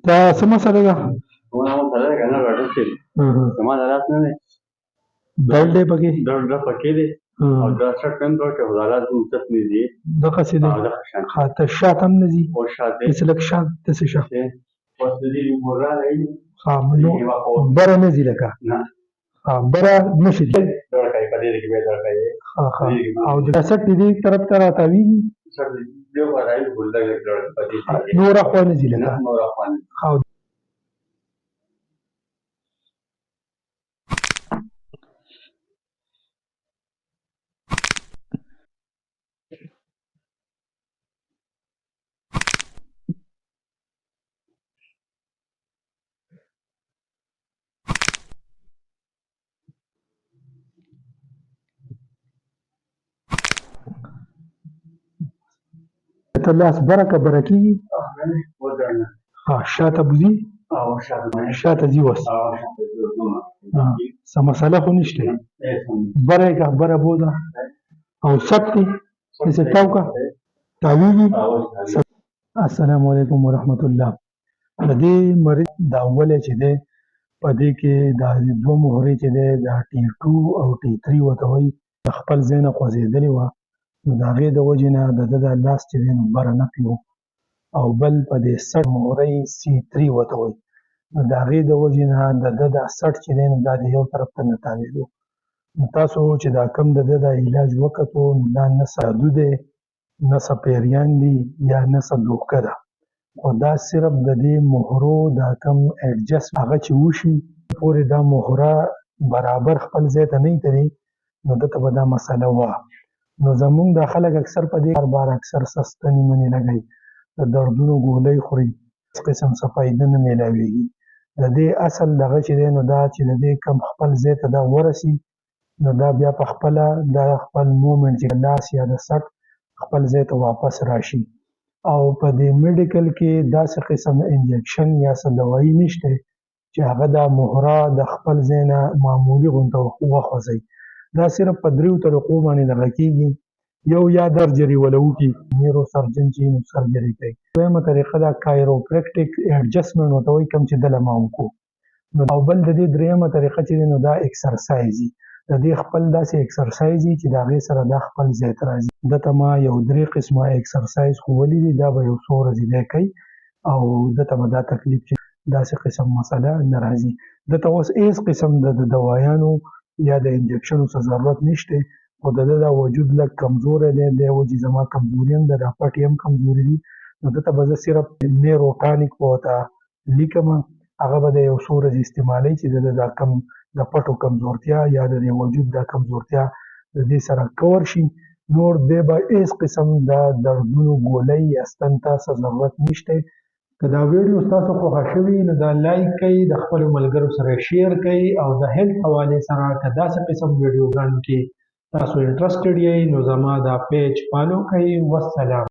دا څه مسله ده؟ زما مسله ده که نه ډاکټر صاحب زما د لاس نه دی درد دی پکې درد پکې دی او دا شرط هم کوي چې حالات مو تس نه دي دغسې دی ښه ته شاته هم نه ځي داسې لږ شا داسې شه ښه نو بره نه ځي لکه بره نه شي ښه ښه او د سټ د دې طرف ته راتاویږي نوره خوا نه ځي لکه ښه ته لاس بره که بره کېږي ښه شاته بوځي شاته ځي اوس څه مسله خو نشته بره یې که بره بوځه او سټ دی داسې تاو که تاویږي. السلام علیکم ورحمت الله. د دې مریض دا اولی چې دی په دې کې دا دوه مهرې چې دی دا T2 او T3 ورته وایي د خپل ځای نه خوځېدلې وه نو د هغې د وجې نه د ده دا لاس چې دی نو بره نه تلو او بل په دې سټ مهره یې C3 ورته وایي نو د هغې د وجې نه د ده دا سټ چې دی نو دا د یو طرف ته نه تاوېدو. نو تاسو چې دا کوم د ده دا علاج وکتو نو دا نه جادو دی نه څه پیریان دي یا نه څه دوکه ده خو دا صرف د دې مهرو دا کوم اډجسټ هغه چې وشي پورې دا مهره برابر خپل ځای ته نه تلي نو ده ته به دا مسله وه. نو زمونږ دا خلک اکثر په دې بار اکثر سستنې منې لګوي د دردونو ګولۍ خوري هېڅ قسم څه فایده نه میلاویږي. د دې اصل دغه چې دی نو دا چې د دې کوم خپل ځای ته دا ورسي نو دا بیا په خپله دا خپل مومنټ چې لاس یا د سټ خپل ځای ته واپس راشي او په دې میډیکل کې داسې قسم انجکشن یا څه دوایي نشته چې هغه دا مهره د خپل ځای نه معمولي غونته وخوځوي. دا صرف په دریو طریقو باندې دغه کېږي یو یا سرجري وله وکړي نیرو سرجن چې نو سرجري کوي. دویمه طریقه دا کایروپریکټیک اډجسټمنټ ورته وایي کوم چې دله ما وکړو نو او بل د دې دریمه طریقه چې دی نو دا اکسرسایز وي د دې خپل داسې اکسرسایز وي چې د هغې سره دا خپل ځای ته راځي. دته ما یو 3 قسمه اکسرسایز ښوولي دي دا به یو څو ورځې دی کوي او دته به دا تکلیف چې داسې قسم مسله نه راځي. دته اوس هېڅ قسم د دوایانو یا د انجکشنو څه ضرورت نشته خو د ده دا وجود لږ کمزوری دی دی وجې زما کمزوري هم ده دا پټې هم کمزوري دي نو دته به زه صرف نیرو ټانک به ورته لیکمه هغه به د یو څو ورځې استعمالوي چې د ده دا کم د پټو کمزورتیا یا د دې وجود دا کمزورتیا د دې سره کور شي نور دی به هېڅ قسم د دردونو ګولۍ یا ستن ته څه ضرورت نشته. که دا ویډیو ستاسو خوښه شوي نو دا لایک کوئ د خپلو ملګرو سره شیر کوئ او د هیلث حوالې سره که داسې قسم ویډیوګانو کې تاسو انټرسټډ یئ نو زما دا پیج فالو کوئ. والسلام.